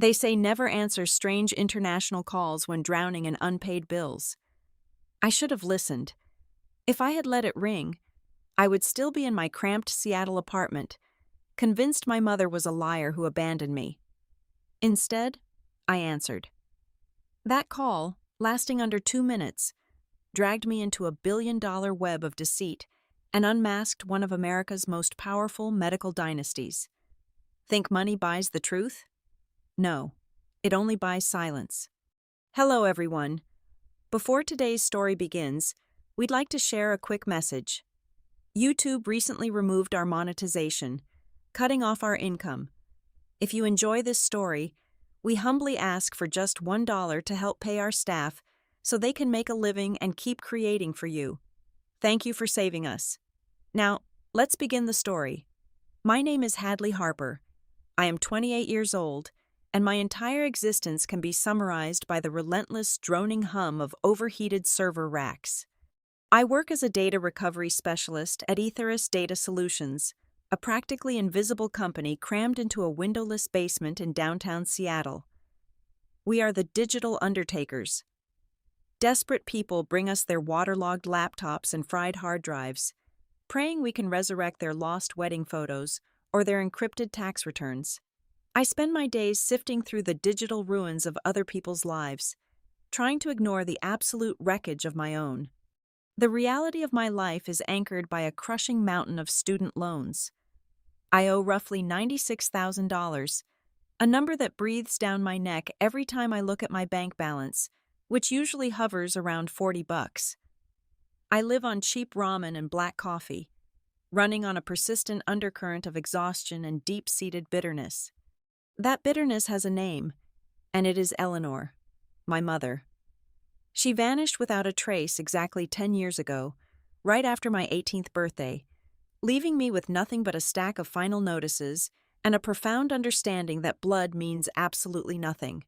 They say never answer strange international calls when drowning in unpaid bills. I should have listened. If I had let it ring, I would still be in my cramped Seattle apartment, convinced my mother was a liar who abandoned me. Instead, I answered. That call, lasting under 2 minutes, dragged me into a billion-dollar web of deceit and unmasked one of America's most powerful medical dynasties. Think money buys the truth? No, it only buys silence. Hello, everyone. Before today's story begins, we'd like to share a quick message. YouTube recently removed our monetization, cutting off our income. If you enjoy this story, we humbly ask for just $1 to help pay our staff so they can make a living and keep creating for you. Thank you for saving us. Now, let's begin the story. My name is Hadley Harper. I am 28 years old, and my entire existence can be summarized by the relentless droning hum of overheated server racks. I work as a data recovery specialist at Ethirus Data Solutions, a practically invisible company crammed into a windowless basement in downtown Seattle. We are the digital undertakers. Desperate people bring us their waterlogged laptops and fried hard drives, praying we can resurrect their lost wedding photos or their encrypted tax returns. I spend my days sifting through the digital ruins of other people's lives, trying to ignore the absolute wreckage of my own. The reality of my life is anchored by a crushing mountain of student loans. I owe roughly $96,000, a number that breathes down my neck every time I look at my bank balance, which usually hovers around $40. I live on cheap ramen and black coffee, running on a persistent undercurrent of exhaustion and deep-seated bitterness. That bitterness has a name, and it is Eleanor, my mother. She vanished without a trace exactly 10 years ago, right after my 18th birthday, leaving me with nothing but a stack of final notices and a profound understanding that blood means absolutely nothing.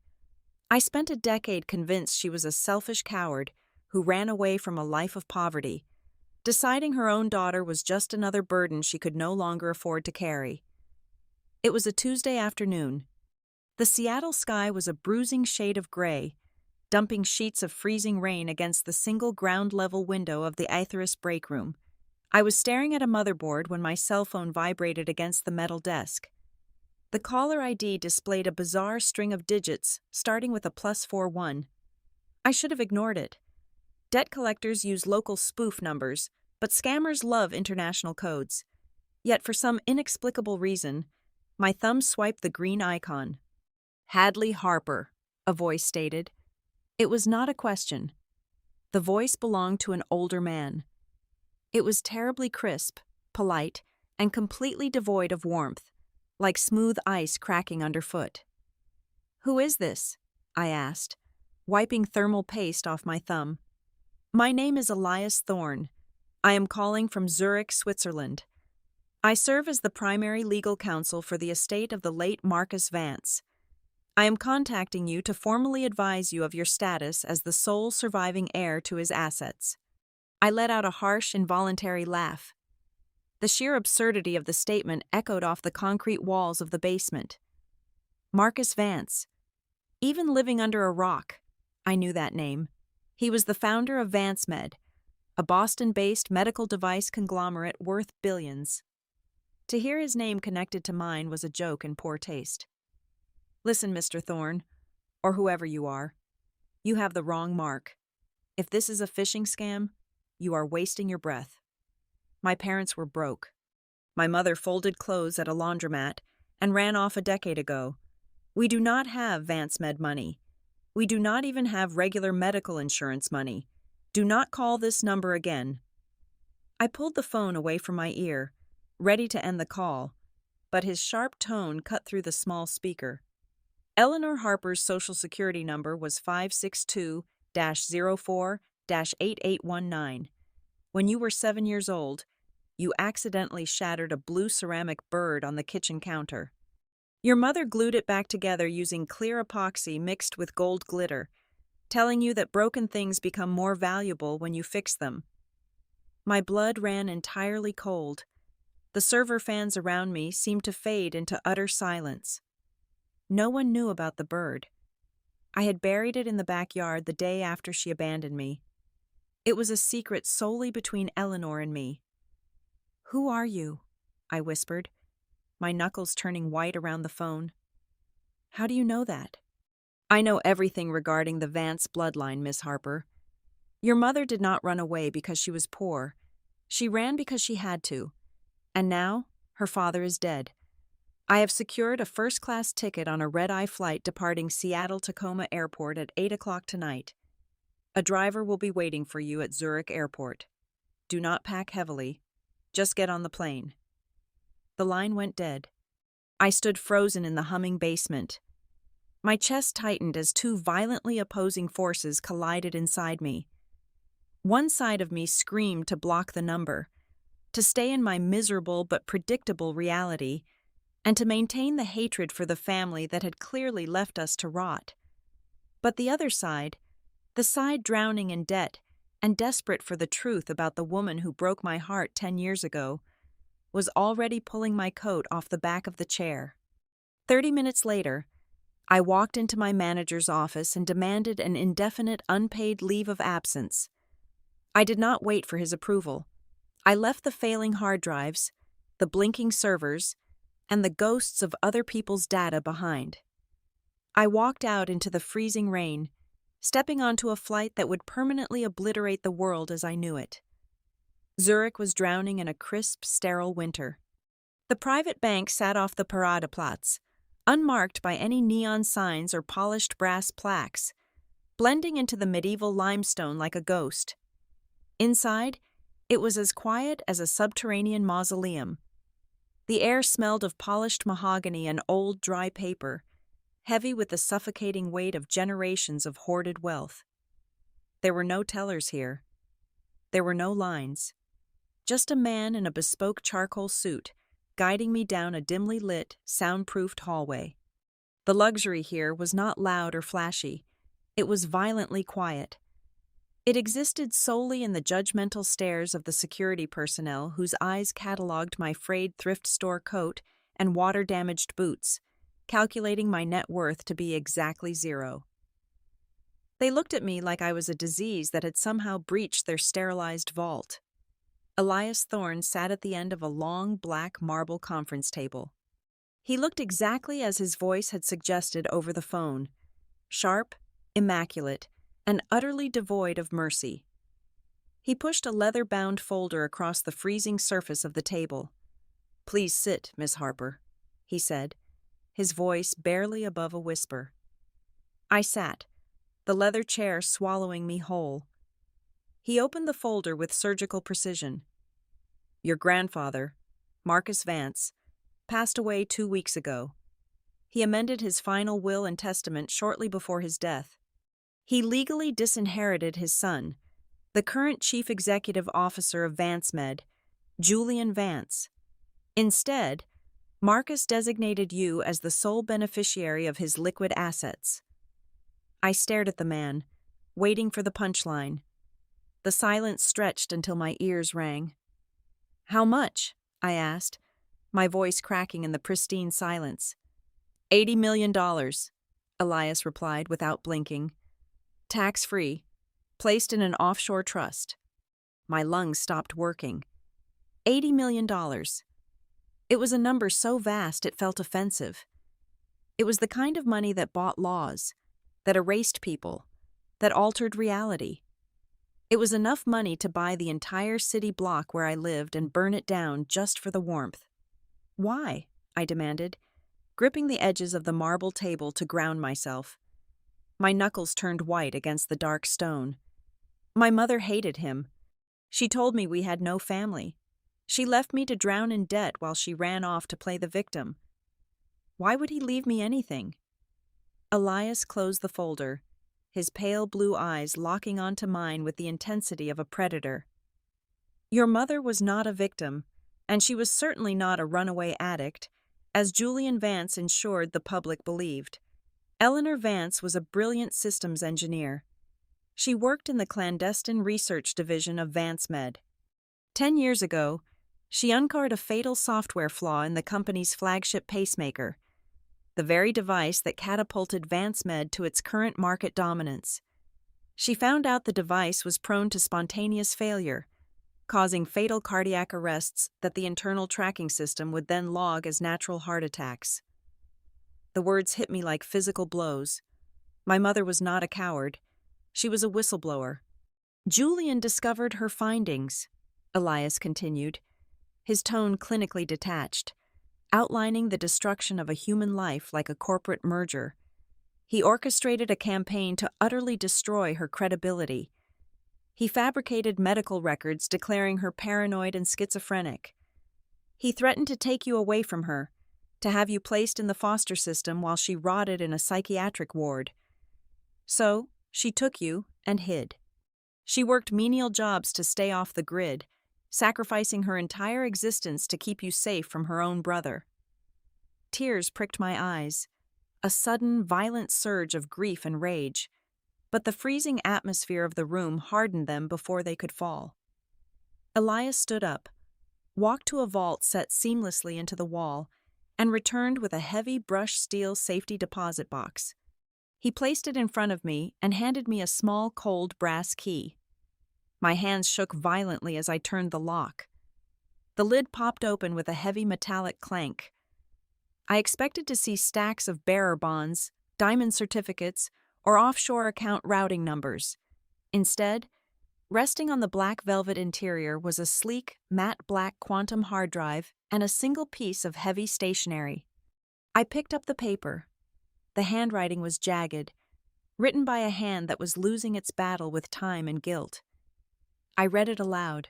I spent a decade convinced she was a selfish coward who ran away from a life of poverty, deciding her own daughter was just another burden she could no longer afford to carry. It was a Tuesday afternoon. The Seattle sky was a bruising shade of gray, dumping sheets of freezing rain against the single ground-level window of the Ethirus break room. I was staring at a motherboard when my cell phone vibrated against the metal desk. The caller ID displayed a bizarre string of digits starting with a +41. I should have ignored it. Debt collectors use local spoof numbers, but scammers love international codes. Yet for some inexplicable reason, my thumb swiped the green icon. Hadley Harper, a voice stated. It was not a question. The voice belonged to an older man. It was terribly crisp, polite, and completely devoid of warmth, like smooth ice cracking underfoot. Who is this? I asked, wiping thermal paste off my thumb. My name is Elias Thorne. I am calling from Zurich, Switzerland. I serve as the primary legal counsel for the estate of the late Marcus Vance. I am contacting you to formally advise you of your status as the sole surviving heir to his assets. I let out a harsh, involuntary laugh. The sheer absurdity of the statement echoed off the concrete walls of the basement. Marcus Vance. Even living under a rock, I knew that name. He was the founder of VanceMed, a Boston-based medical device conglomerate worth billions. To hear his name connected to mine was a joke in poor taste. Listen, Mr. Thorne, or whoever you are, you have the wrong mark. If this is a phishing scam, you are wasting your breath. My parents were broke. My mother folded clothes at a laundromat and ran off a decade ago. We do not have VanceMed money. We do not even have regular medical insurance money. Do not call this number again. I pulled the phone away from my ear, ready to end the call, but his sharp tone cut through the small speaker. Eleanor Harper's social security number was 562-04-8819. When you were 7 years old, you accidentally shattered a blue ceramic bird on the kitchen counter. Your mother glued it back together using clear epoxy mixed with gold glitter, telling you that broken things become more valuable when you fix them. My blood ran entirely cold. The server fans around me seemed to fade into utter silence. No one knew about the bird. I had buried it in the backyard the day after she abandoned me. It was a secret solely between Eleanor and me. "Who are you?" I whispered, my knuckles turning white around the phone. "How do you know that?" "I know everything regarding the Vance bloodline, Miss Harper. Your mother did not run away because she was poor. She ran because she had to. And now, her father is dead. I have secured a first-class ticket on a red-eye flight departing Seattle-Tacoma Airport at 8 o'clock tonight. A driver will be waiting for you at Zurich Airport. Do not pack heavily. Just get on the plane." The line went dead. I stood frozen in the humming basement. My chest tightened as two violently opposing forces collided inside me. One side of me screamed to block the number, to stay in my miserable but predictable reality, and to maintain the hatred for the family that had clearly left us to rot. But the other side, the side drowning in debt and desperate for the truth about the woman who broke my heart 10 years ago, was already pulling my coat off the back of the chair. 30 minutes later, I walked into my manager's office and demanded an indefinite unpaid leave of absence. I did not wait for his approval. I left the failing hard drives, the blinking servers, and the ghosts of other people's data behind. I walked out into the freezing rain, stepping onto a flight that would permanently obliterate the world as I knew it. Zurich was drowning in a crisp, sterile winter. The private bank sat off the Paradeplatz, unmarked by any neon signs or polished brass plaques, blending into the medieval limestone like a ghost. Inside, it was as quiet as a subterranean mausoleum. The air smelled of polished mahogany and old, dry paper, heavy with the suffocating weight of generations of hoarded wealth. There were no tellers here. There were no lines. Just a man in a bespoke charcoal suit, guiding me down a dimly lit, soundproofed hallway. The luxury here was not loud or flashy. It was violently quiet. It existed solely in the judgmental stares of the security personnel whose eyes catalogued my frayed thrift store coat and water-damaged boots, calculating my net worth to be exactly 0. They looked at me like I was a disease that had somehow breached their sterilized vault. Elias Thorne sat at the end of a long black marble conference table. He looked exactly as his voice had suggested over the phone, sharp, immaculate, and utterly devoid of mercy. He pushed a leather-bound folder across the freezing surface of the table. "Please sit, Miss Harper," he said, his voice barely above a whisper. I sat, the leather chair swallowing me whole. He opened the folder with surgical precision. "Your grandfather, Marcus Vance, passed away 2 weeks ago. He amended his final will and testament shortly before his death. He legally disinherited his son, the current chief executive officer of VanceMed, Julian Vance. Instead, Marcus designated you as the sole beneficiary of his liquid assets." I stared at the man, waiting for the punchline. The silence stretched until my ears rang. "How much?" I asked, my voice cracking in the pristine silence. $80 million, Elias replied without blinking. "Tax-free, placed in an offshore trust." My lungs stopped working. $80 million. It was a number so vast it felt offensive. It was the kind of money that bought laws, that erased people, that altered reality. It was enough money to buy the entire city block where I lived and burn it down just for the warmth. "Why?" I demanded, gripping the edges of the marble table to ground myself. My knuckles turned white against the dark stone. "My mother hated him. She told me we had no family. She left me to drown in debt while she ran off to play the victim. Why would he leave me anything?" Elias closed the folder, his pale blue eyes locking onto mine with the intensity of a predator. "Your mother was not a victim, and she was certainly not a runaway addict, as Julian Vance ensured the public believed. Eleanor Vance was a brilliant systems engineer. She worked in the clandestine research division of VanceMed. 10 years ago, she uncovered a fatal software flaw in the company's flagship pacemaker. the very device that catapulted VanceMed to its current market dominance. She found out the device was prone to spontaneous failure, causing fatal cardiac arrests that the internal tracking system would then log as natural heart attacks. The words hit me like physical blows. My mother was not a coward. She was a whistleblower. Julian discovered her findings, Elias continued, his tone clinically detached, outlining the destruction of a human life like a corporate merger. He orchestrated a campaign to utterly destroy her credibility. He fabricated medical records declaring her paranoid and schizophrenic. He threatened to take you away from her, to have you placed in the foster system while she rotted in a psychiatric ward. So, she took you and hid. She worked menial jobs to stay off the grid, sacrificing her entire existence to keep you safe from her own brother. Tears pricked my eyes, a sudden, violent surge of grief and rage, but the freezing atmosphere of the room hardened them before they could fall. Elias stood up, walked to a vault set seamlessly into the wall, and returned with a heavy brushed steel safety deposit box. He placed it in front of me and handed me a small, cold brass key. My hands shook violently as I turned the lock. The lid popped open with a heavy metallic clank. I expected to see stacks of bearer bonds, diamond certificates, or offshore account routing numbers. Instead, resting on the black velvet interior was a sleek, matte black quantum hard drive and a single piece of heavy stationery. I picked up the paper. The handwriting was jagged, written by a hand that was losing its battle with time and guilt. I read it aloud,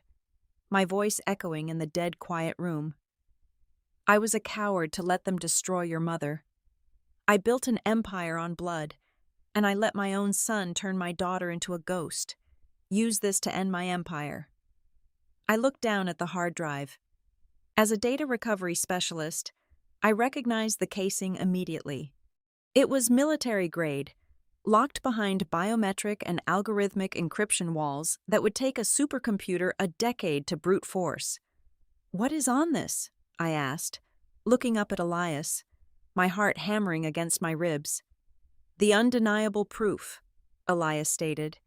my voice echoing in the dead quiet room. I was a coward to let them destroy your mother. I built an empire on blood, and I let my own son turn my daughter into a ghost. Use this to end my empire. I looked down at the hard drive. As a data recovery specialist, I recognized the casing immediately. It was military grade, locked behind biometric and algorithmic encryption walls that would take a supercomputer a decade to brute force. "What is on this?" I asked, looking up at Elias, my heart hammering against my ribs. "The undeniable proof," Elias stated.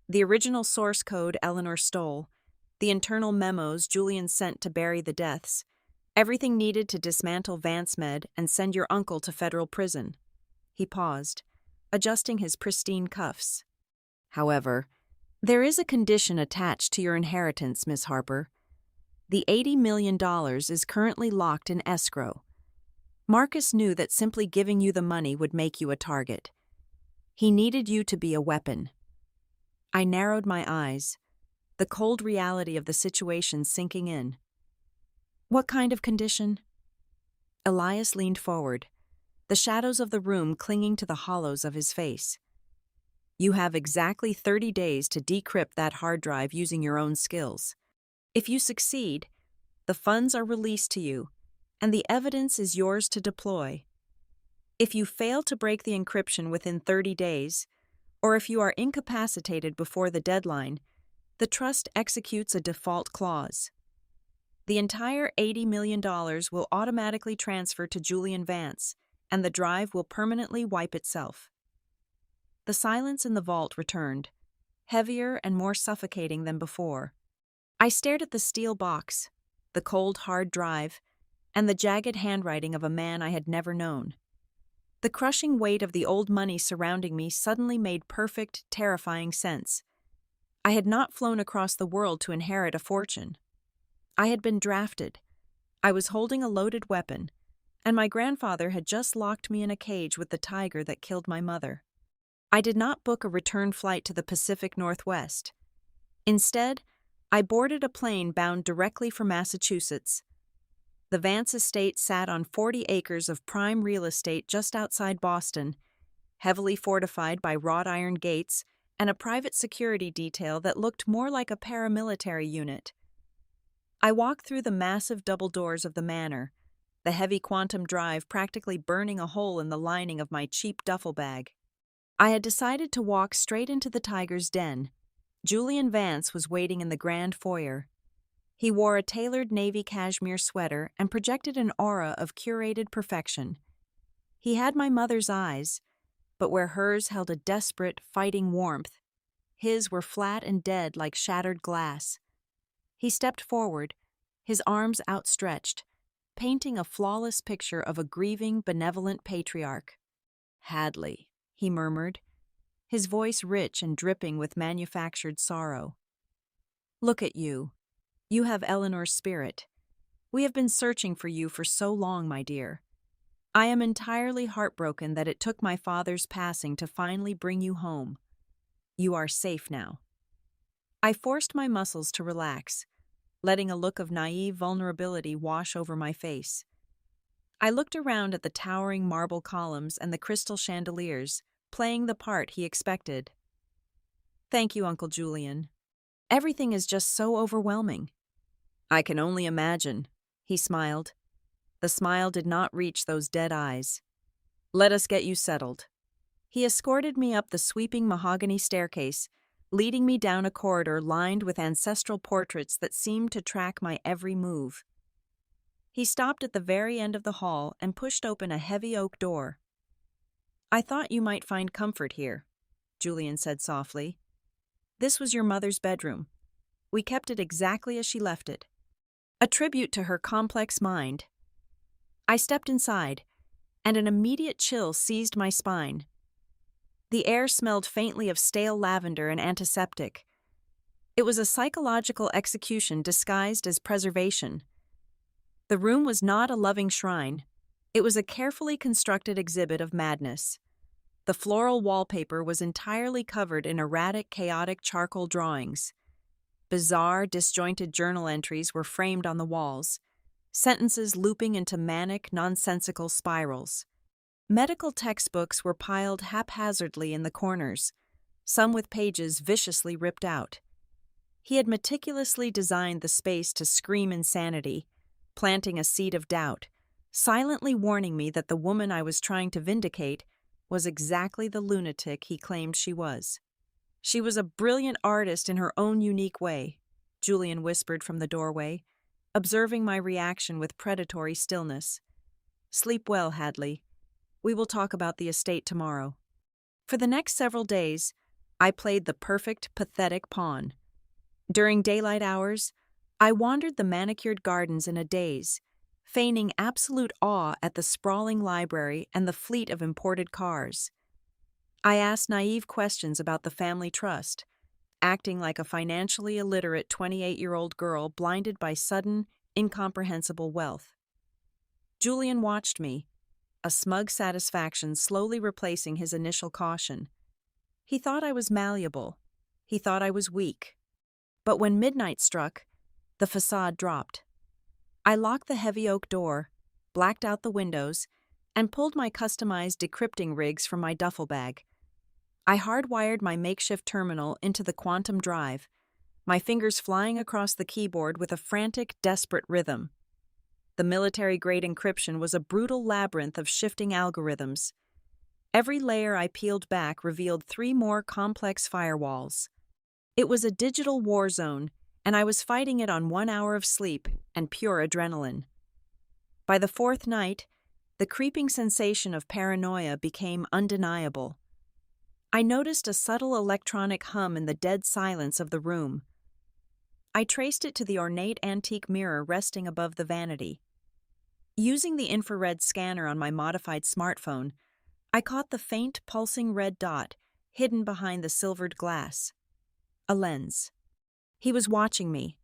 "The original source code Eleanor stole, the internal memos Julian sent to bury the deaths, everything needed to dismantle VanceMed and send your uncle to federal prison." He paused, adjusting his pristine cuffs. "However, there is a condition attached to your inheritance, Miss Harper. The $80 million is currently locked in escrow. Marcus knew that simply giving you the money would make you a target. He needed you to be a weapon." I narrowed my eyes, the cold reality of the situation sinking in. "What kind of condition?" Elias leaned forward, the shadows of the room clinging to the hollows of his face. "You have exactly 30 days to decrypt that hard drive using your own skills. If you succeed, the funds are released to you, and the evidence is yours to deploy. If you fail to break the encryption within 30 days, or if you are incapacitated before the deadline, the trust executes a default clause. The entire $80 million will automatically transfer to Julian Vance, and the drive will permanently wipe itself." The silence in the vault returned, heavier and more suffocating than before. I stared at the steel box, the cold, hard drive, and the jagged handwriting of a man I had never known. The crushing weight of the old money surrounding me suddenly made perfect, terrifying sense. I had not flown across the world to inherit a fortune. I had been drafted. I was holding a loaded weapon, and my grandfather had just locked me in a cage with the tiger that killed my mother. I did not book a return flight to the Pacific Northwest. Instead, I boarded a plane bound directly for Massachusetts. The Vance estate sat on 40 acres of prime real estate just outside Boston, heavily fortified by wrought iron gates and a private security detail that looked more like a paramilitary unit. I walked through the massive double doors of the manor, the heavy quantum drive practically burning a hole in the lining of my cheap duffel bag. I had decided to walk straight into the tiger's den. Julian Vance was waiting in the grand foyer. He wore a tailored navy cashmere sweater and projected an aura of curated perfection. He had my mother's eyes, but where hers held a desperate, fighting warmth, his were flat and dead like shattered glass. He stepped forward, his arms outstretched, painting a flawless picture of a grieving, benevolent patriarch. "Hadley," he murmured, his voice rich and dripping with manufactured sorrow. "Look at you. You have Eleanor's spirit. We have been searching for you for so long, my dear. I am entirely heartbroken that it took my father's passing to finally bring you home. You are safe now." I forced my muscles to relax, letting a look of naive vulnerability wash over my face. I looked around at the towering marble columns and the crystal chandeliers, playing the part he expected. "Thank you, Uncle Julian. Everything is just so overwhelming." "I can only imagine," he smiled. The smile did not reach those dead eyes. "Let us get you settled." He escorted me up the sweeping mahogany staircase, leading me down a corridor lined with ancestral portraits that seemed to track my every move. He stopped at the very end of the hall and pushed open a heavy oak door. "I thought you might find comfort here," Julian said softly. "This was your mother's bedroom. We kept it exactly as she left it. A tribute to her complex mind." I stepped inside, and an immediate chill seized my spine. The air smelled faintly of stale lavender and antiseptic. It was a psychological execution disguised as preservation. The room was not a loving shrine. It was a carefully constructed exhibit of madness. The floral wallpaper was entirely covered in erratic, chaotic charcoal drawings. Bizarre, disjointed journal entries were framed on the walls, sentences looping into manic, nonsensical spirals. Medical textbooks were piled haphazardly in the corners, some with pages viciously ripped out. He had meticulously designed the space to scream insanity, planting a seed of doubt, silently warning me that the woman I was trying to vindicate was exactly the lunatic he claimed she was. "She was a brilliant artist in her own unique way," Julian whispered from the doorway, observing my reaction with predatory stillness. "Sleep well, Hadley. We will talk about the estate tomorrow." For the next several days, I played the perfect, pathetic pawn. During daylight hours, I wandered the manicured gardens in a daze, feigning absolute awe at the sprawling library and the fleet of imported cars. I asked naive questions about the family trust, acting like a financially illiterate 28-year-old girl blinded by sudden, incomprehensible wealth. Julian watched me, a smug satisfaction slowly replacing his initial caution. He thought I was malleable. He thought I was weak. But when midnight struck, the facade dropped. I locked the heavy oak door, blacked out the windows, and pulled my customized decrypting rigs from my duffel bag. I hardwired my makeshift terminal into the quantum drive, my fingers flying across the keyboard with a frantic, desperate rhythm. The military-grade encryption was a brutal labyrinth of shifting algorithms. Every layer I peeled back revealed 3 more complex firewalls. It was a digital war zone, and I was fighting it on 1 hour of sleep and pure adrenaline. By the 4th night, the creeping sensation of paranoia became undeniable. I noticed a subtle electronic hum in the dead silence of the room. I traced it to the ornate antique mirror resting above the vanity. Using the infrared scanner on my modified smartphone, I caught the faint, pulsing red dot hidden behind the silvered glass. A lens. He was watching me.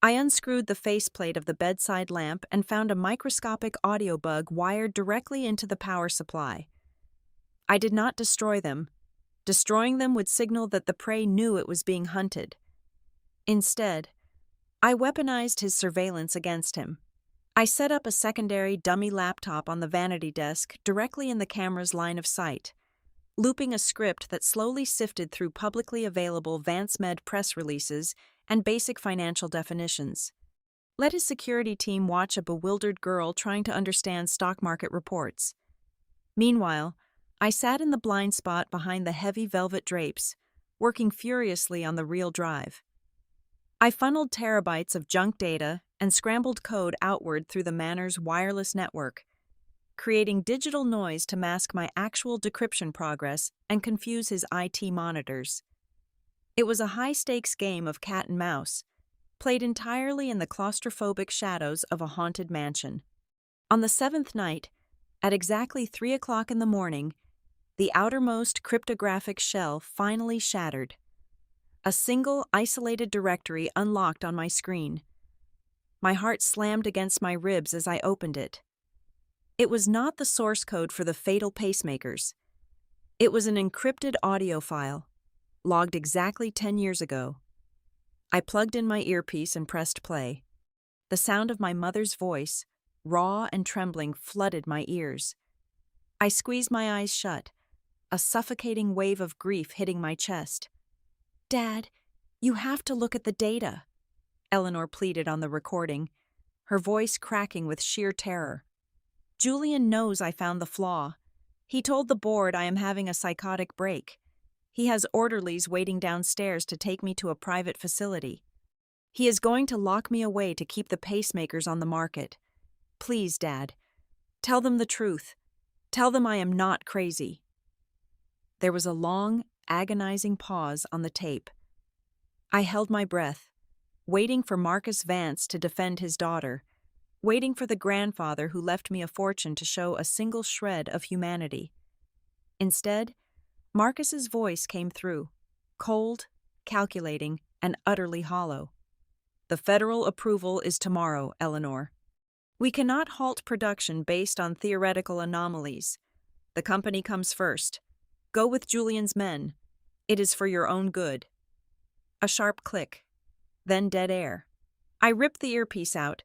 I unscrewed the faceplate of the bedside lamp and found a microscopic audio bug wired directly into the power supply. I did not destroy them. Destroying them would signal that the prey knew it was being hunted. Instead, I weaponized his surveillance against him. I set up a secondary dummy laptop on the vanity desk directly in the camera's line of sight, looping a script that slowly sifted through publicly available VanceMed press releases and basic financial definitions. Let his security team watch a bewildered girl trying to understand stock market reports. Meanwhile, I sat in the blind spot behind the heavy velvet drapes, working furiously on the real drive. I funneled terabytes of junk data and scrambled code outward through the Manor's wireless network. creating digital noise to mask my actual decryption progress and confuse his IT monitors. It was a high-stakes game of cat and mouse, played entirely in the claustrophobic shadows of a haunted mansion. On the seventh night, at exactly 3 o'clock in the morning, the outermost cryptographic shell finally shattered. A single, isolated directory unlocked on my screen. My heart slammed against my ribs as I opened it. It was not the source code for the fatal pacemakers. It was an encrypted audio file, logged exactly 10 years ago. I plugged in my earpiece and pressed play. The sound of my mother's voice, raw and trembling, flooded my ears. I squeezed my eyes shut, a suffocating wave of grief hitting my chest. "Dad, you have to look at the data," Eleanor pleaded on the recording, her voice cracking with sheer terror. "Julian knows I found the flaw. He told the board I am having a psychotic break. He has orderlies waiting downstairs to take me to a private facility. He is going to lock me away to keep the pacemakers on the market. Please, Dad, tell them the truth. Tell them I am not crazy." There was a long, agonizing pause on the tape. I held my breath, waiting for Marcus Vance to defend his daughter, waiting for the grandfather who left me a fortune to show a single shred of humanity. Instead, Marcus's voice came through, cold, calculating, and utterly hollow. "The federal approval is tomorrow, Eleanor. We cannot halt production based on theoretical anomalies. The company comes first. Go with Julian's men. It is for your own good." A sharp click, then dead air. I ripped the earpiece out,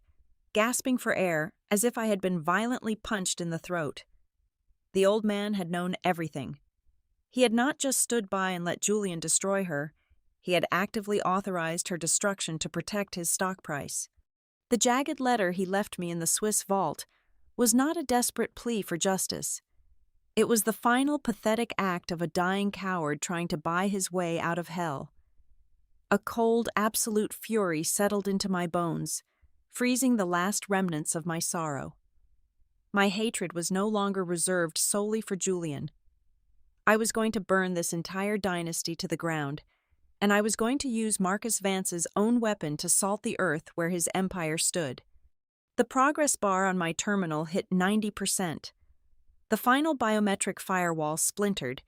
gasping for air as if I had been violently punched in the throat. The old man had known everything. He had not just stood by and let Julian destroy her, he had actively authorized her destruction to protect his stock price. The jagged letter he left me in the Swiss vault was not a desperate plea for justice. It was the final pathetic act of a dying coward trying to buy his way out of hell. A cold, absolute fury settled into my bones, freezing the last remnants of my sorrow. My hatred was no longer reserved solely for Julian. I was going to burn this entire dynasty to the ground, and I was going to use Marcus Vance's own weapon to salt the earth where his empire stood. The progress bar on my terminal hit 90%. The final biometric firewall splintered,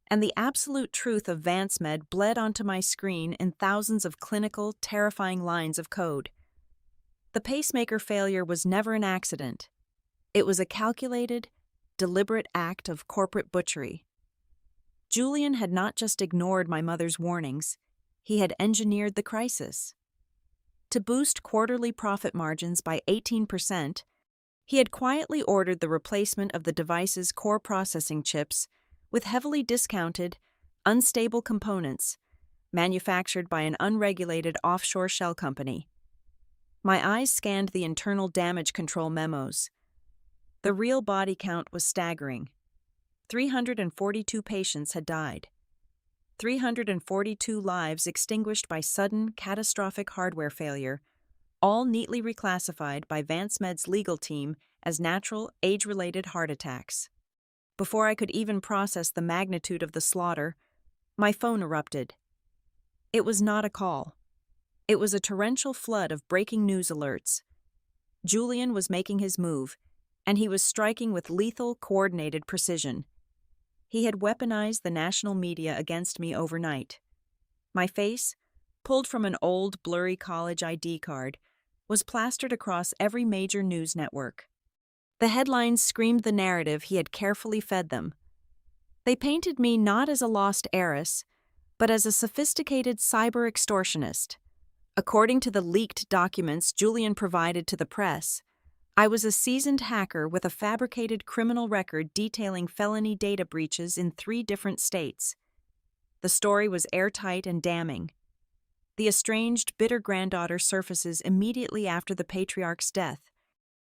and the absolute truth of VanceMed bled onto my screen in thousands of clinical, terrifying lines of code. The pacemaker failure was never an accident. It was a calculated, deliberate act of corporate butchery. Julian had not just ignored my mother's warnings, he had engineered the crisis. To boost quarterly profit margins by 18%, he had quietly ordered the replacement of the device's core processing chips with heavily discounted, unstable components manufactured by an unregulated offshore shell company. My eyes scanned the internal damage control memos. The real body count was staggering. 342 patients had died. 342 lives extinguished by sudden, catastrophic hardware failure, all neatly reclassified by VanceMed's legal team as natural, age-related heart attacks. Before I could even process the magnitude of the slaughter, my phone erupted. It was not a call. It was a torrential flood of breaking news alerts. Julian was making his move, and he was striking with lethal, coordinated precision. He had weaponized the national media against me overnight. My face, pulled from an old, blurry college ID card, was plastered across every major news network. The headlines screamed the narrative he had carefully fed them. They painted me not as a lost heiress, but as a sophisticated cyber extortionist. According to the leaked documents Julian provided to the press, I was a seasoned hacker with a fabricated criminal record detailing felony data breaches in 3 different states. The story was airtight and damning. The estranged, bitter granddaughter surfaces immediately after the patriarch's death,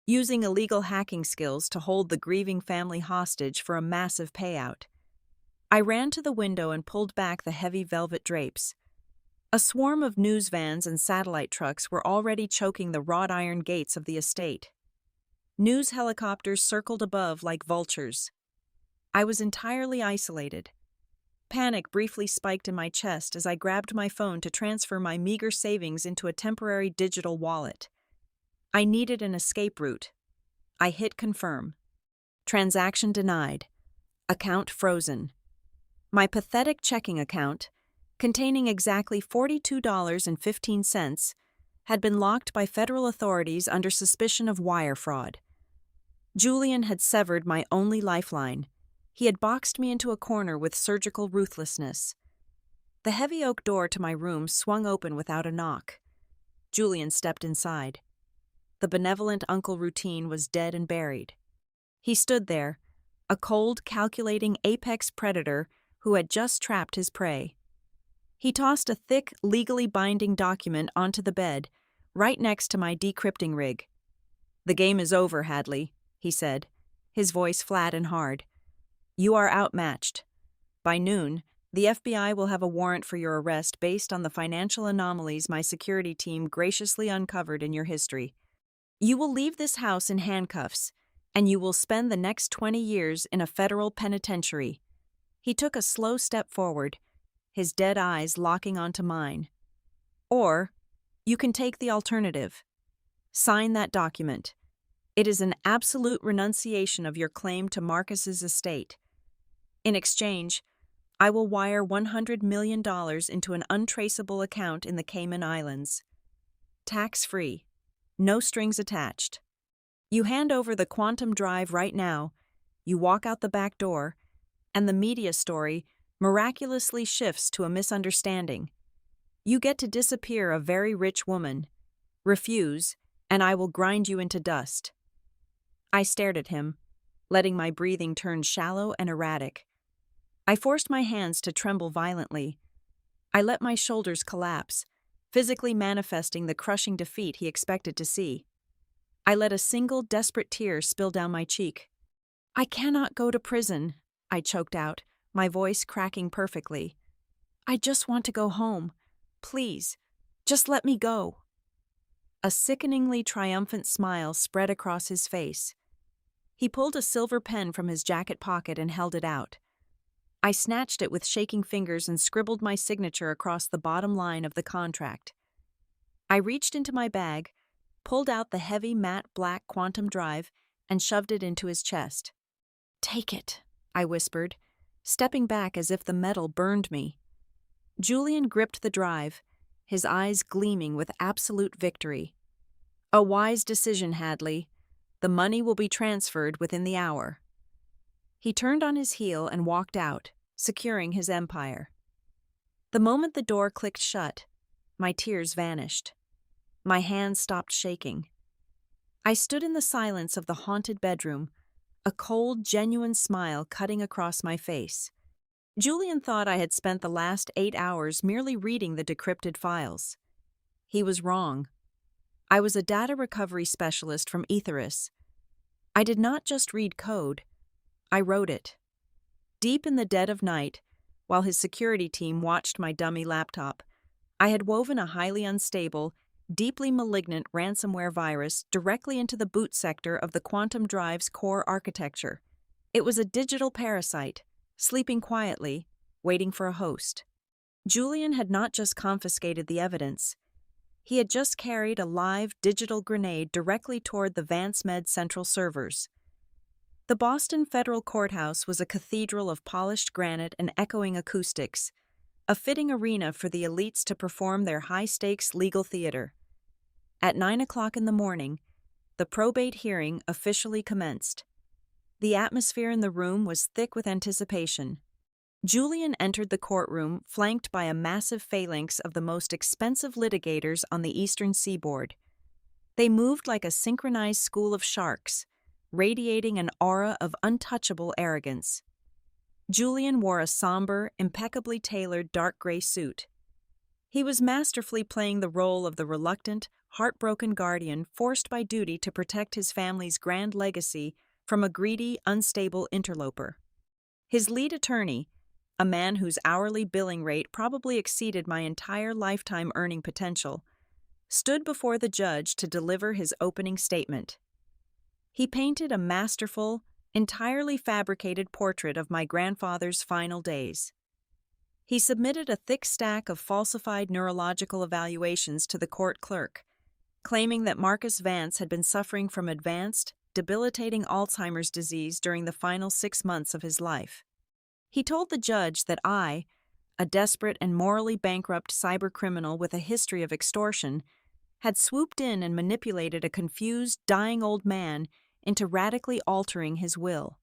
using illegal hacking skills to hold the grieving family hostage for a massive payout. I ran to the window and pulled back the heavy velvet drapes. A swarm of news vans and satellite trucks were already choking the wrought iron gates of the estate. News helicopters circled above like vultures. I was entirely isolated. Panic briefly spiked in my chest as I grabbed my phone to transfer my meager savings into a temporary digital wallet. I needed an escape route. I hit confirm. Transaction denied. Account frozen. My pathetic checking account, containing exactly $42.15, had been locked by federal authorities under suspicion of wire fraud. Julian had severed my only lifeline. He had boxed me into a corner with surgical ruthlessness. The heavy oak door to my room swung open without a knock. Julian stepped inside. The benevolent uncle routine was dead and buried. He stood there, a cold, calculating apex predator who had just trapped his prey. He tossed a thick, legally binding document onto the bed, right next to my decrypting rig. "The game is over, Hadley," he said, his voice flat and hard. "You are outmatched. By noon, the FBI will have a warrant for your arrest based on the financial anomalies my security team graciously uncovered in your history. You will leave this house in handcuffs, and you will spend the next 20 years in a federal penitentiary." He took a slow step forward, his dead eyes locking onto mine. "Or, you can take the alternative. Sign that document. It is an absolute renunciation of your claim to Marcus's estate. In exchange, I will wire $100 million into an untraceable account in the Cayman Islands. Tax-free. No strings attached. You hand over the quantum drive right now, you walk out the back door, and the media story miraculously shifts to a misunderstanding. You get to disappear a very rich woman. Refuse, and I will grind you into dust." I stared at him, letting my breathing turn shallow and erratic. I forced my hands to tremble violently. I let my shoulders collapse, physically manifesting the crushing defeat he expected to see. I let a single desperate tear spill down my cheek. "I cannot go to prison," I choked out, my voice cracking perfectly. "I just want to go home. Please, just let me go." A sickeningly triumphant smile spread across his face. He pulled a silver pen from his jacket pocket and held it out. I snatched it with shaking fingers and scribbled my signature across the bottom line of the contract. I reached into my bag, pulled out the heavy matte black quantum drive, and shoved it into his chest. "Take it," I whispered, stepping back as if the metal burned me. Julian gripped the drive, his eyes gleaming with absolute victory. "A wise decision, Hadley. The money will be transferred within the hour." He turned on his heel and walked out, securing his empire. The moment the door clicked shut, my tears vanished. My hands stopped shaking. I stood in the silence of the haunted bedroom, a cold, genuine smile cutting across my face. Julian thought I had spent the last 8 hours merely reading the decrypted files. He was wrong. I was a data recovery specialist from Ethirus. I did not just read code. I wrote it. Deep in the dead of night, while his security team watched my dummy laptop, I had woven a highly unstable, deeply malignant ransomware virus directly into the boot sector of the quantum drive's core architecture. It was a digital parasite, sleeping quietly, waiting for a host. Julian had not just confiscated the evidence. He had just carried a live digital grenade directly toward the VanceMed central servers. The Boston Federal Courthouse was a cathedral of polished granite and echoing acoustics, a fitting arena for the elites to perform their high-stakes legal theater. At 9 o'clock in the morning, the probate hearing officially commenced. The atmosphere in the room was thick with anticipation. Julian entered the courtroom flanked by a massive phalanx of the most expensive litigators on the eastern seaboard. They moved like a synchronized school of sharks, radiating an aura of untouchable arrogance. Julian wore a somber, impeccably tailored dark gray suit. He was masterfully playing the role of the reluctant, heartbroken guardian forced by duty to protect his family's grand legacy from a greedy, unstable interloper. His lead attorney, a man whose hourly billing rate probably exceeded my entire lifetime earning potential, stood before the judge to deliver his opening statement. He painted a masterful, entirely fabricated portrait of my grandfather's final days. He submitted a thick stack of falsified neurological evaluations to the court clerk, claiming that Marcus Vance had been suffering from advanced, debilitating Alzheimer's disease during the final 6 months of his life. He told the judge that I, a desperate and morally bankrupt cybercriminal with a history of extortion, had swooped in and manipulated a confused, dying old man into radically altering his will.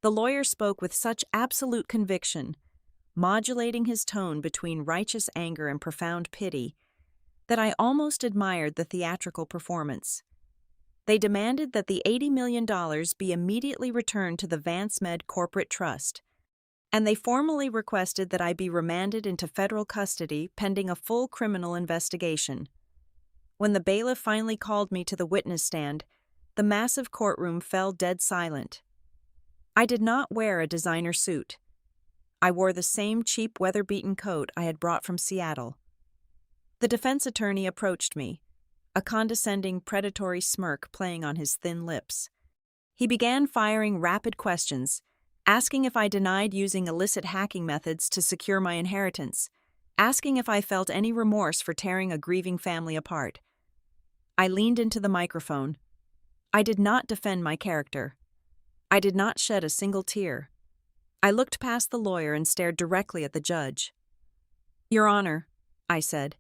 The lawyer spoke with such absolute conviction, modulating his tone between righteous anger and profound pity, that I almost admired the theatrical performance. They demanded that the $80 million be immediately returned to the Vance Med Corporate Trust, and they formally requested that I be remanded into federal custody pending a full criminal investigation. When the bailiff finally called me to the witness stand, the massive courtroom fell dead silent. I did not wear a designer suit. I wore the same cheap weather-beaten coat I had brought from Seattle. The defense attorney approached me, a condescending, predatory smirk playing on his thin lips. He began firing rapid questions, asking if I denied using illicit hacking methods to secure my inheritance, asking if I felt any remorse for tearing a grieving family apart. I leaned into the microphone. I did not defend my character. I did not shed a single tear. I looked past the lawyer and stared directly at the judge. "Your Honor," I said,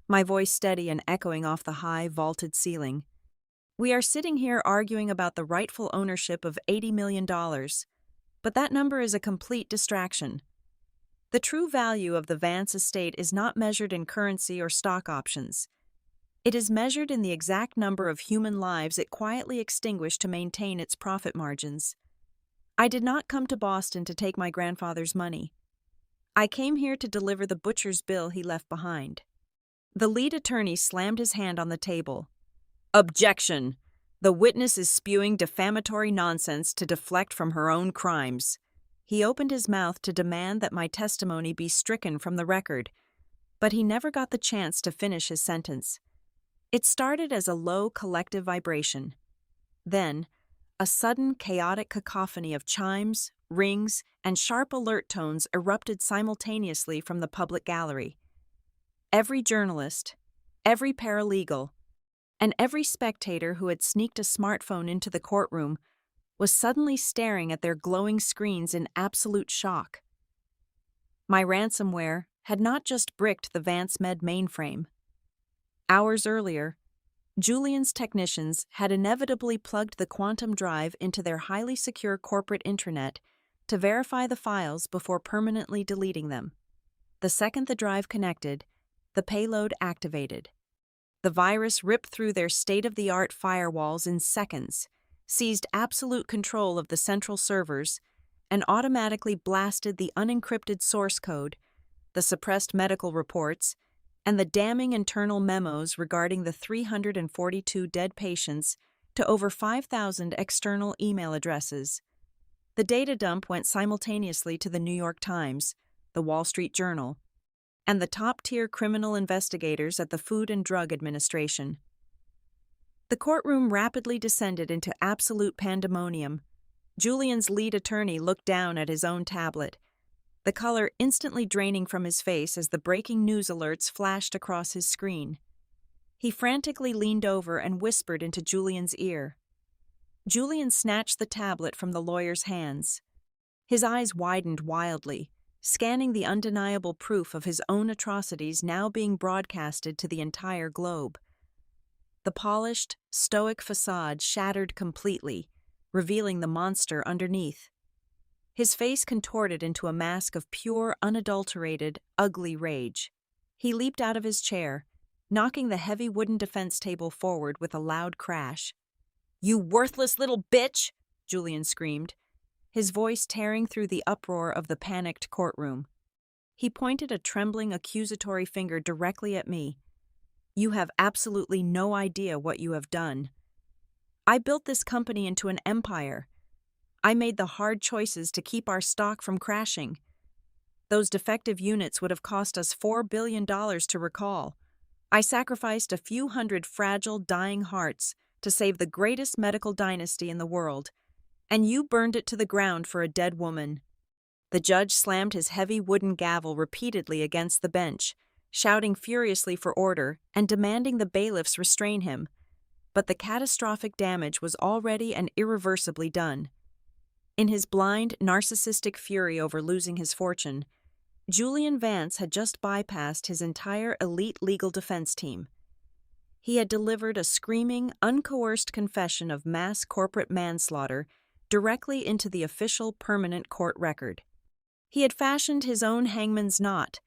my voice steady and echoing off the high, vaulted ceiling. "We are sitting here arguing about the rightful ownership of $80 million, but that number is a complete distraction. The true value of the Vance estate is not measured in currency or stock options. It is measured in the exact number of human lives it quietly extinguished to maintain its profit margins. I did not come to Boston to take my grandfather's money. I came here to deliver the butcher's bill he left behind." The lead attorney slammed his hand on the table. "Objection! The witness is spewing defamatory nonsense to deflect from her own crimes." He opened his mouth to demand that my testimony be stricken from the record, but he never got the chance to finish his sentence. It started as a low collective vibration. Then, a sudden chaotic cacophony of chimes, rings, and sharp alert tones erupted simultaneously from the public gallery. Every journalist, every paralegal, and every spectator who had sneaked a smartphone into the courtroom was suddenly staring at their glowing screens in absolute shock. My ransomware had not just bricked the Vance Med mainframe. Hours earlier, Julian's technicians had inevitably plugged the quantum drive into their highly secure corporate intranet to verify the files before permanently deleting them. The second the drive connected, the payload activated. The virus ripped through their state-of-the-art firewalls in seconds, seized absolute control of the central servers, and automatically blasted the unencrypted source code, the suppressed medical reports, and the damning internal memos regarding the 342 dead patients to over 5,000 external email addresses. The data dump went simultaneously to the New York Times, the Wall Street Journal, and the top-tier criminal investigators at the Food and Drug Administration. The courtroom rapidly descended into absolute pandemonium. Julian's lead attorney looked down at his own tablet, the color instantly draining from his face as the breaking news alerts flashed across his screen. He frantically leaned over and whispered into Julian's ear. Julian snatched the tablet from the lawyer's hands. His eyes widened wildly, scanning the undeniable proof of his own atrocities now being broadcasted to the entire globe. The polished, stoic facade shattered completely, revealing the monster underneath. His face contorted into a mask of pure, unadulterated, ugly rage. He leaped out of his chair, knocking the heavy wooden defense table forward with a loud crash. "You worthless little bitch!" Julian screamed, his voice tearing through the uproar of the panicked courtroom. He pointed a trembling, accusatory finger directly at me. "You have absolutely no idea what you have done. I built this company into an empire. I made the hard choices to keep our stock from crashing. Those defective units would have cost us $4 billion to recall. I sacrificed a few hundred fragile, dying hearts to save the greatest medical dynasty in the world, and you burned it to the ground for a dead woman." The judge slammed his heavy wooden gavel repeatedly against the bench, shouting furiously for order and demanding the bailiffs restrain him. But the catastrophic damage was already and irreversibly done. In his blind, narcissistic fury over losing his fortune, Julian Vance had just bypassed his entire elite legal defense team. He had delivered a screaming, uncoerced confession of mass corporate manslaughter directly into the official permanent court record. He had fashioned his own hangman's knot,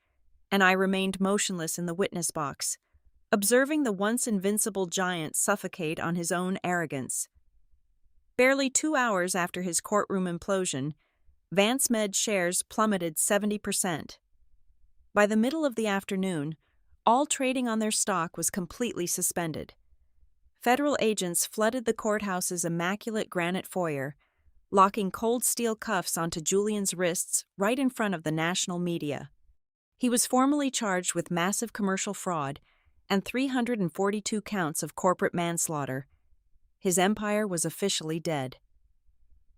and I remained motionless in the witness box, observing the once invincible giant suffocate on his own arrogance. Barely 2 hours after his courtroom implosion, Vance Med shares plummeted 70%. By the middle of the afternoon, all trading on their stock was completely suspended. Federal agents flooded the courthouse's immaculate granite foyer, locking cold steel cuffs onto Julian's wrists right in front of the national media. He was formally charged with massive commercial fraud and 342 counts of corporate manslaughter. His empire was officially dead.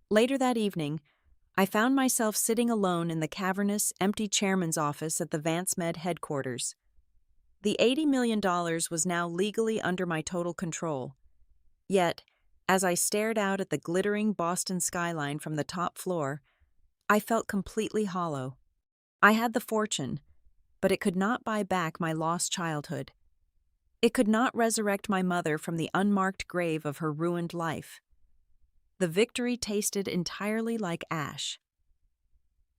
Later that evening, I found myself sitting alone in the cavernous, empty chairman's office at the Vance Med headquarters. The $80 million was now legally under my total control. Yet, as I stared out at the glittering Boston skyline from the top floor, I felt completely hollow. I had the fortune, but it could not buy back my lost childhood. It could not resurrect my mother from the unmarked grave of her ruined life. The victory tasted entirely like ash.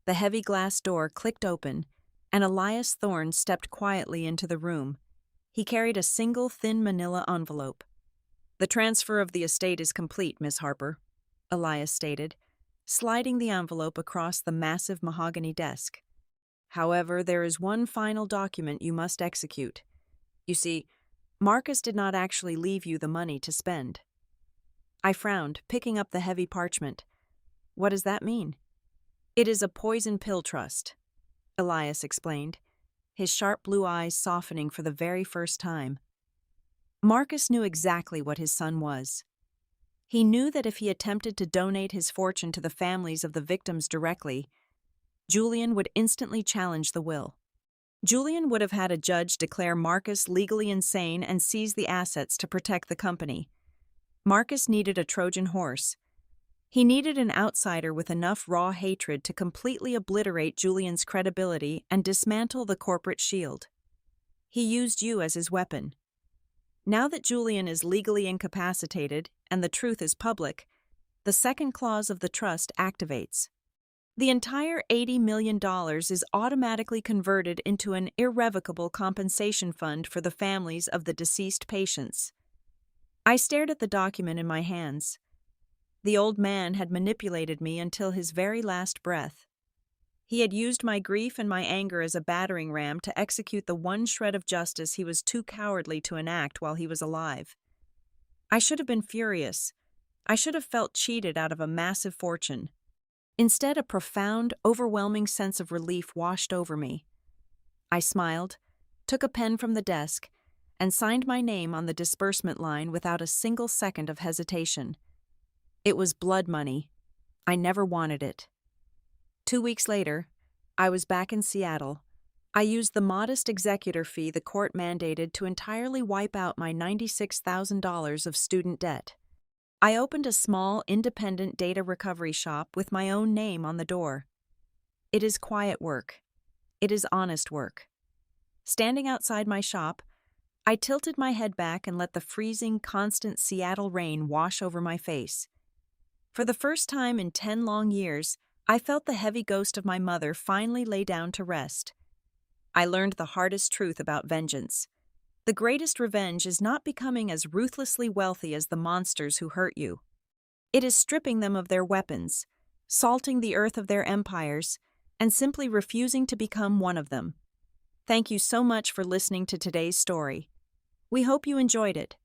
The heavy glass door clicked open, and Elias Thorne stepped quietly into the room. He carried a single thin manila envelope. "The transfer of the estate is complete, Miss Harper," Elias stated, sliding the envelope across the massive mahogany desk. "However, there is one final document you must execute. You see, Marcus did not actually leave you the money to spend." I frowned, picking up the heavy parchment. "What does that mean?" "It is a poison pill trust," Elias explained, his sharp blue eyes softening for the very first time. Marcus knew exactly what his son was. He knew that if he attempted to donate his fortune to the families of the victims directly, Julian would instantly challenge the will. Julian would have had a judge declare Marcus legally insane and seize the assets to protect the company. Marcus needed a Trojan horse. He needed an outsider with enough raw hatred to completely obliterate Julian's credibility and dismantle the corporate shield. He used you as his weapon. Now that Julian is legally incapacitated and the truth is public, the second clause of the trust activates. The entire $80 million is automatically converted into an irrevocable compensation fund for the families of the deceased patients. I stared at the document in my hands. The old man had manipulated me until his very last breath. He had used my grief and my anger as a battering ram to execute the one shred of justice he was too cowardly to enact while he was alive. I should have been furious. I should have felt cheated out of a massive fortune. Instead, a profound, overwhelming sense of relief washed over me. I smiled, took a pen from the desk, and signed my name on the disbursement line without a single second of hesitation. It was blood money. I never wanted it. 2 weeks later, I was back in Seattle. I used the modest executor fee the court mandated to entirely wipe out my $96,000 of student debt. I opened a small, independent data recovery shop with my own name on the door. It is quiet work. It is honest work. Standing outside my shop, I tilted my head back and let the freezing, constant Seattle rain wash over my face. For the first time in 10 long years, I felt the heavy ghost of my mother finally lay down to rest. I learned the hardest truth about vengeance. The greatest revenge is not becoming as ruthlessly wealthy as the monsters who hurt you. It is stripping them of their weapons, salting the earth of their empires, and simply refusing to become one of them. Thank you so much for listening to today's story. We hope you enjoyed it.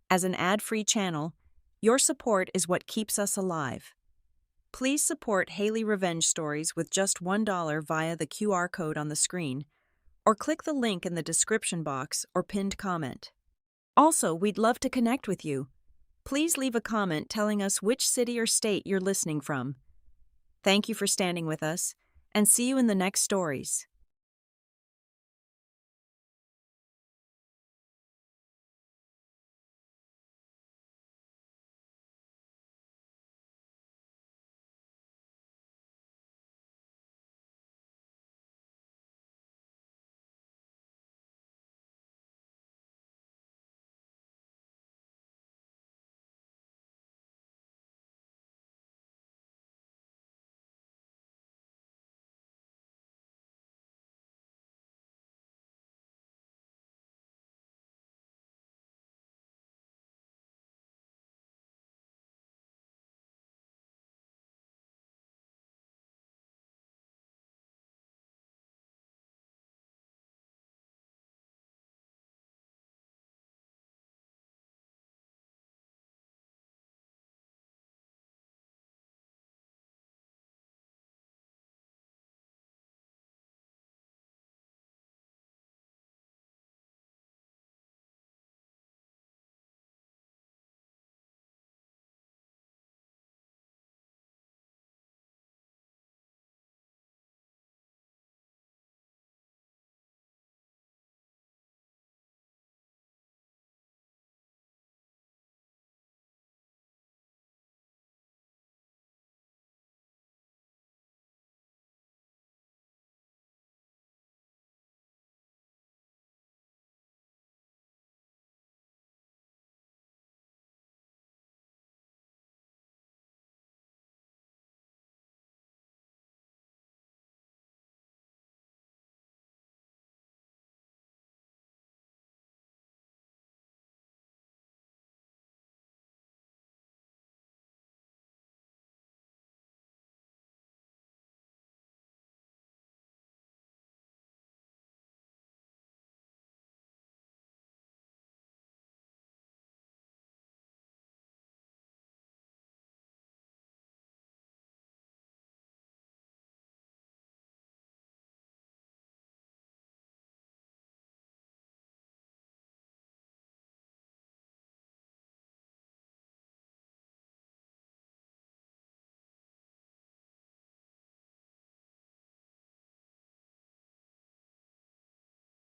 As an ad-free channel, your support is what keeps us alive. Please support Haley Revenge Stories with just $1 via the QR code on the screen, or click the link in the description box or pinned comment. Also, we'd love to connect with you. Please leave a comment telling us which city or state you're listening from. Thank you for standing with us, and see you in the next stories.